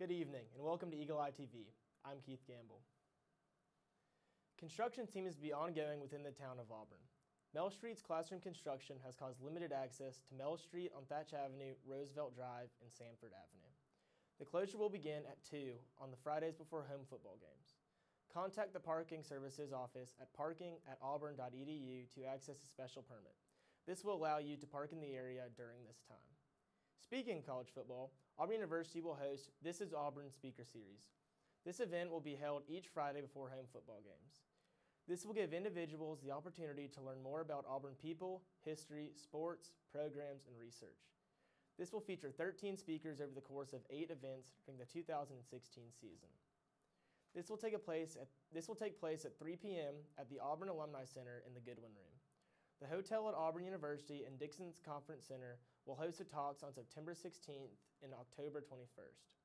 Good evening and welcome to Eagle Eye TV. I'm Keith Gamble. Construction seems to be ongoing within the town of Auburn. Mell Street's classroom construction has caused limited access to Mell Street on Thatch Avenue, Roosevelt Drive, and Sanford Avenue. The closure will begin at 2 on the Fridays before home football games. Contact the Parking Services office at parking@auburn.edu to access a special permit. This will allow you to park in the area during this time. Speaking of college football, Auburn University will host This is Auburn Speaker Series. This event will be held each Friday before home football games. This will give individuals the opportunity to learn more about Auburn people, history, sports, programs, and research. This will feature 13 speakers over the course of 8 events during the 2016 season. This will take place at 3 p.m. at the Auburn Alumni Center in the Goodwin Room. The hotel at Auburn University and Dixon's Conference Center will host the talks on September 16th and October 21st.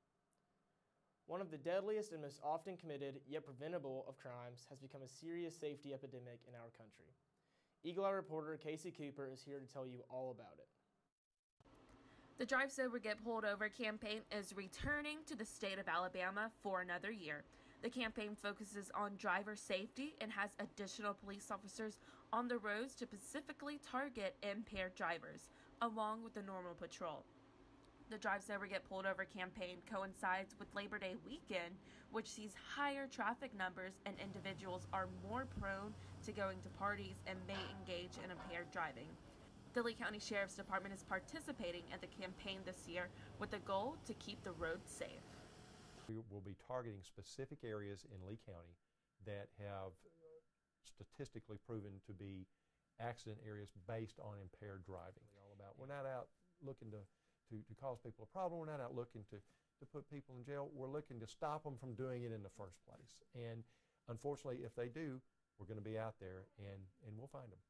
One of the deadliest and most often committed, yet preventable, of crimes has become a serious safety epidemic in our country. Eagle Eye reporter Casey Cooper is here to tell you all about it. The Drive Sober Get Pulled Over campaign is returning to the state of Alabama for another year. The campaign focuses on driver safety and has additional police officers on the roads to specifically target impaired drivers, along with the normal patrol. The Drive Sober Get Pulled Over campaign coincides with Labor Day weekend, which sees higher traffic numbers and individuals are more prone to going to parties and may engage in impaired driving. The Lee County Sheriff's Department is participating in the campaign this year with the goal to keep the roads safe. We will be targeting specific areas in Lee County that have statistically proven to be accident areas based on impaired driving. We're not out looking to cause people a problem. We're not out looking to put people in jail. We're looking to stop them from doing it in the first place. And unfortunately, if they do, we're going to be out there and we'll find them.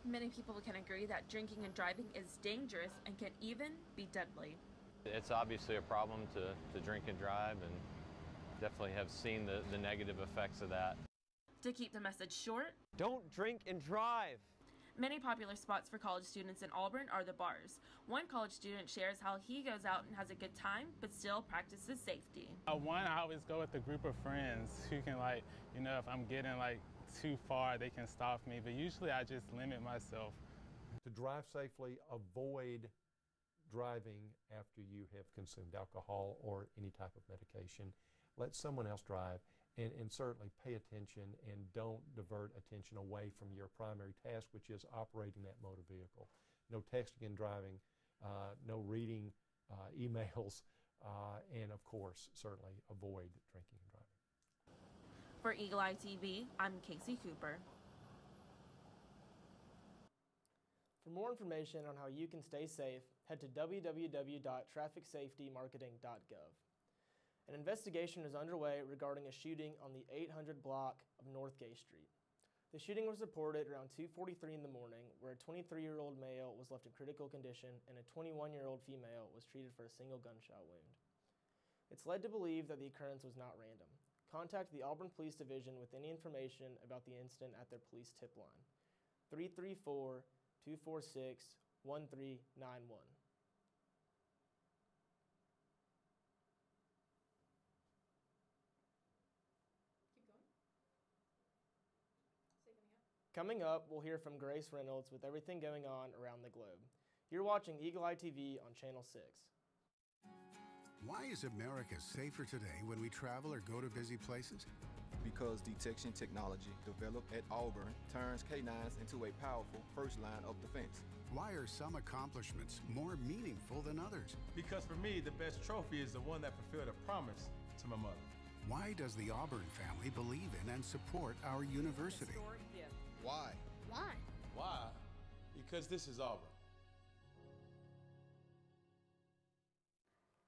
Many people can agree that drinking and driving is dangerous and can even be deadly. It's obviously a problem to drink and drive, and definitely have seen the negative effects of that. To keep the message short, don't drink and drive. Many popular spots for college students in Auburn are the bars. One college student shares how he goes out and has a good time, but still practices safety. One, I always go with a group of friends who can, if I'm getting too far, they can stop me. But usually I just limit myself. To drive safely, avoid driving after you have consumed alcohol or any type of medication. Let someone else drive. And certainly pay attention and don't divert attention away from your primary task, which is operating that motor vehicle. No texting and driving, no reading emails, and of course, certainly avoid drinking and driving. For Eagle Eye TV, I'm Casey Cooper. For more information on how you can stay safe, head to www.trafficsafetymarketing.gov. An investigation is underway regarding a shooting on the 800 block of North Gay Street. The shooting was reported around 2:43 in the morning, where a 23-year-old male was left in critical condition and a 21-year-old female was treated for a single gunshot wound. It's led to believe that the occurrence was not random. Contact the Auburn Police Division with any information about the incident at their police tip line, 334-246-1391. Coming up, we'll hear from Grace Reynolds with everything going on around the globe. You're watching Eagle Eye TV on Channel 6. Why is America safer today when we travel or go to busy places? Because detection technology developed at Auburn turns K9s into a powerful first line of defense. Why are some accomplishments more meaningful than others? Because for me, the best trophy is the one that fulfilled a promise to my mother. Why does the Auburn family believe in and support our university? Why? Why? Why? Because this is Auburn.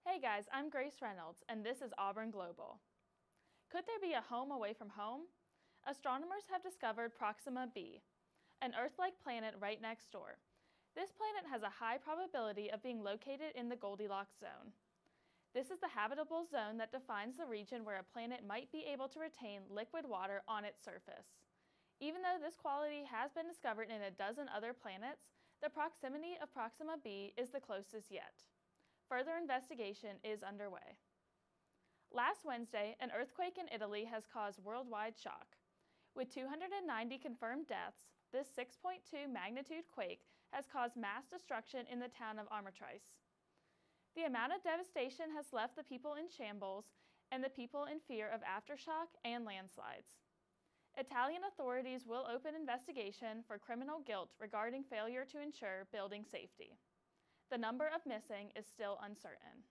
Hey guys, I'm Grace Reynolds, and this is Auburn Global. Could there be a home away from home? Astronomers have discovered Proxima b, an Earth-like planet right next door. This planet has a high probability of being located in the Goldilocks zone. This is the habitable zone that defines the region where a planet might be able to retain liquid water on its surface. Even though this quality has been discovered in a dozen other planets, the proximity of Proxima b is the closest yet. Further investigation is underway. Last Wednesday, an earthquake in Italy has caused worldwide shock. With 290 confirmed deaths, this 6.2 magnitude quake has caused mass destruction in the town of Amatrice. The amount of devastation has left the people in shambles and the people in fear of aftershock and landslides. Italian authorities will open investigation for criminal guilt regarding failure to ensure building safety. The number of missing is still uncertain.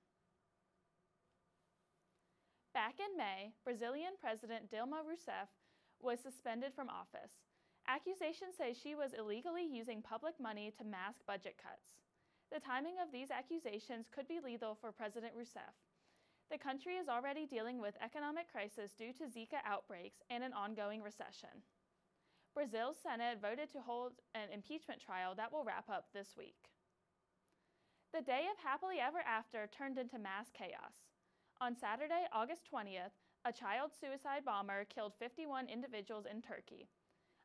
Back in May, Brazilian President Dilma Rousseff was suspended from office. Accusations say she was illegally using public money to mask budget cuts. The timing of these accusations could be lethal for President Rousseff. The country is already dealing with economic crisis due to Zika outbreaks and an ongoing recession. Brazil's Senate voted to hold an impeachment trial that will wrap up this week. The day of happily ever after turned into mass chaos. On Saturday, August 20th, a child suicide bomber killed 51 individuals in Turkey.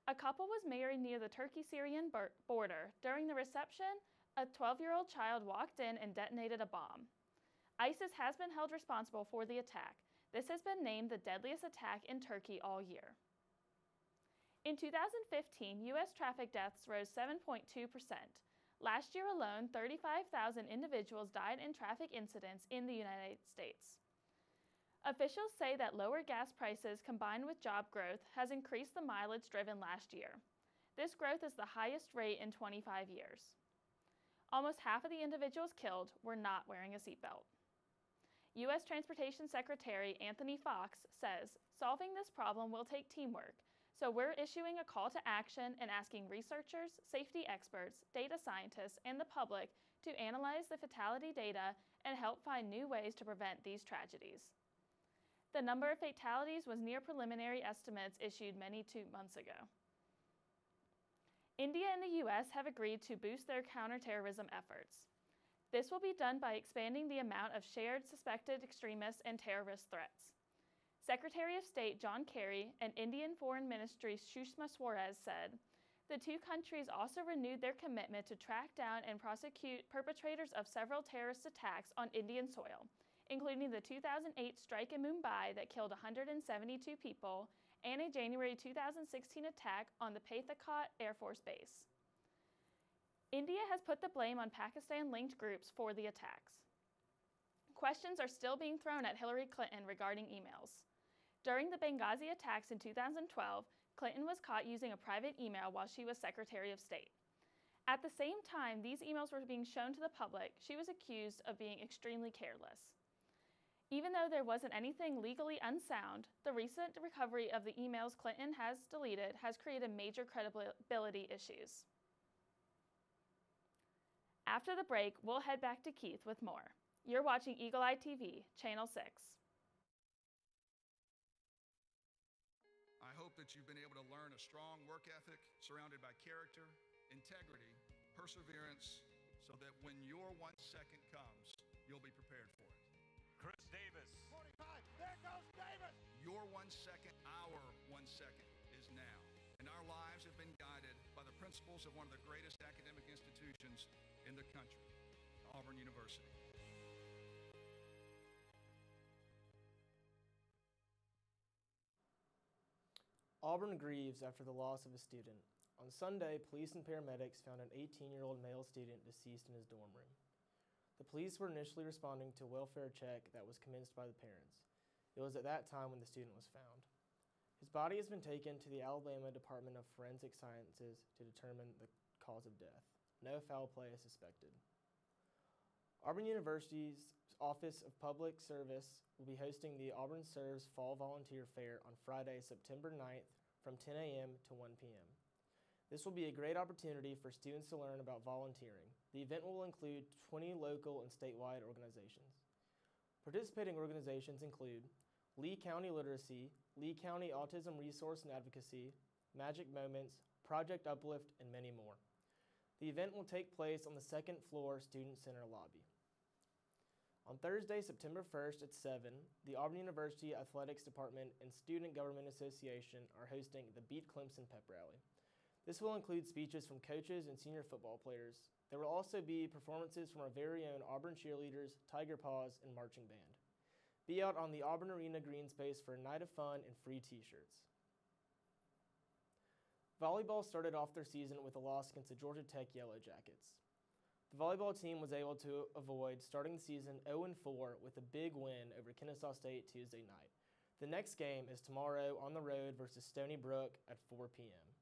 A couple was married near the Turkey-Syrian border. During the reception, a 12-year-old child walked in and detonated a bomb. ISIS has been held responsible for the attack. This has been named the deadliest attack in Turkey all year. In 2015, U.S. traffic deaths rose 7.2%. Last year alone, 35,000 individuals died in traffic incidents in the United States. Officials say that lower gas prices combined with job growth has increased the mileage driven last year. This growth is the highest rate in 25 years. Almost half of the individuals killed were not wearing a seatbelt. U.S. Transportation Secretary Anthony Fox says solving this problem will take teamwork, so we're issuing a call to action and asking researchers, safety experts, data scientists, and the public to analyze the fatality data and help find new ways to prevent these tragedies. The number of fatalities was near preliminary estimates issued many 2 months ago. India and the U.S. have agreed to boost their counterterrorism efforts. This will be done by expanding the amount of shared suspected extremist and terrorist threats. Secretary of State John Kerry and Indian Foreign Ministry Sushma Swaraj said, the two countries also renewed their commitment to track down and prosecute perpetrators of several terrorist attacks on Indian soil, including the 2008 strike in Mumbai that killed 172 people and a January 2016 attack on the Pathankot Air Force Base. India has put the blame on Pakistan-linked groups for the attacks. Questions are still being thrown at Hillary Clinton regarding emails. During the Benghazi attacks in 2012, Clinton was caught using a private email while she was Secretary of State. At the same time these emails were being shown to the public, she was accused of being extremely careless. Even though there wasn't anything legally unsound, the recent recovery of the emails Clinton has deleted has created major credibility issues. After the break, we'll head back to Keith with more. You're watching Eagle Eye TV, Channel 6. I hope that you've been able to learn a strong work ethic surrounded by character, integrity, perseverance, so that when your 1 second comes, you'll be prepared for it. Chris Davis. 45, there goes Davis! Your 1 second, our 1 second is now. And our lives have been guided by the principles of one of the greatest academic institutions in the country, Auburn University. Auburn grieves after the loss of a student. On Sunday, police and paramedics found an 18-year-old male student deceased in his dorm room. The police were initially responding to a welfare check that was commenced by the parents. It was at that time when the student was found. His body has been taken to the Alabama Department of Forensic Sciences to determine the cause of death. No foul play is suspected. Auburn University's Office of Public Service will be hosting the Auburn Serves Fall Volunteer Fair on Friday, September 9th from 10 a.m. to 1 p.m. This will be a great opportunity for students to learn about volunteering. The event will include 20 local and statewide organizations. Participating organizations include Lee County Literacy, Lee County Autism Resource and Advocacy, Magic Moments, Project Uplift, and many more. The event will take place on the second floor Student Center lobby. On Thursday, September 1st at 7, the Auburn University Athletics Department and Student Government Association are hosting the Beat Clemson Pep Rally. This will include speeches from coaches and senior football players. There will also be performances from our very own Auburn cheerleaders, Tiger Paws, and marching band. Be out on the Auburn Arena green space for a night of fun and free t-shirts. Volleyball started off their season with a loss against the Georgia Tech Yellow Jackets. The volleyball team was able to avoid starting the season 0-4 with a big win over Kennesaw State Tuesday night. The next game is tomorrow on the road versus Stony Brook at 4 p.m.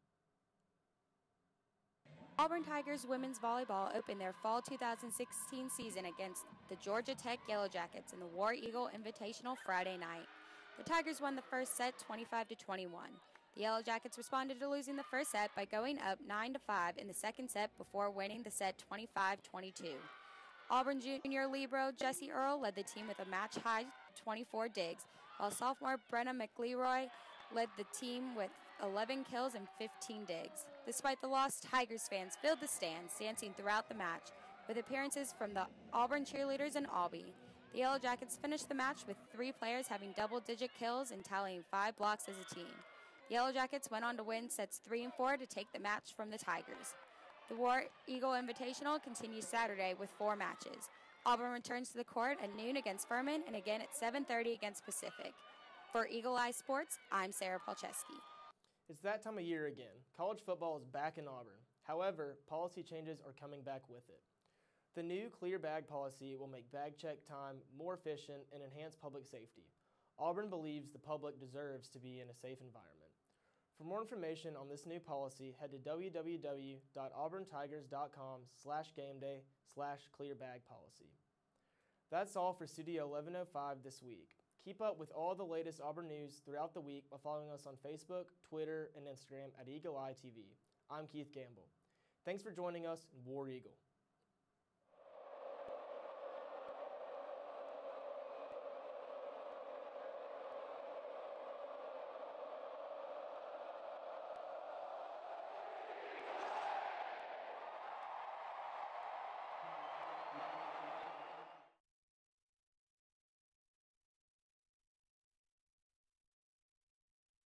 Auburn Tigers women's volleyball opened their fall 2016 season against the Georgia Tech Yellow Jackets in the War Eagle Invitational Friday night. The Tigers won the first set 25-21. The Yellow Jackets responded to losing the first set by going up 9-5 in the second set before winning the set 25-22. Auburn Junior libero Jesse Earl led the team with a match-high 24 digs, while sophomore Brenna McLeroy led the team with 11 kills and 15 digs. Despite the loss, Tigers fans filled the stands, dancing throughout the match, with appearances from the Auburn cheerleaders and Albie. The Yellow Jackets finished the match with 3 players having double-digit kills and tallying 5 blocks as a team. The Yellow Jackets went on to win sets 3 and 4 to take the match from the Tigers. The War Eagle Invitational continues Saturday with 4 matches. Auburn returns to the court at noon against Furman and again at 7:30 against Pacific. For Eagle Eye Sports, I'm Sarah Palczewski. It's that time of year again. College football is back in Auburn. However, policy changes are coming back with it. The new clear bag policy will make bag check time more efficient and enhance public safety. Auburn believes the public deserves to be in a safe environment. For more information on this new policy, head to www.auburntigers.com/gameday/clearbagpolicy. That's all for Studio 1105 this week. Keep up with all the latest Auburn news throughout the week by following us on Facebook, Twitter, and Instagram at Eagle Eye TV. I'm Keith Gamble. Thanks for joining us, and War Eagle.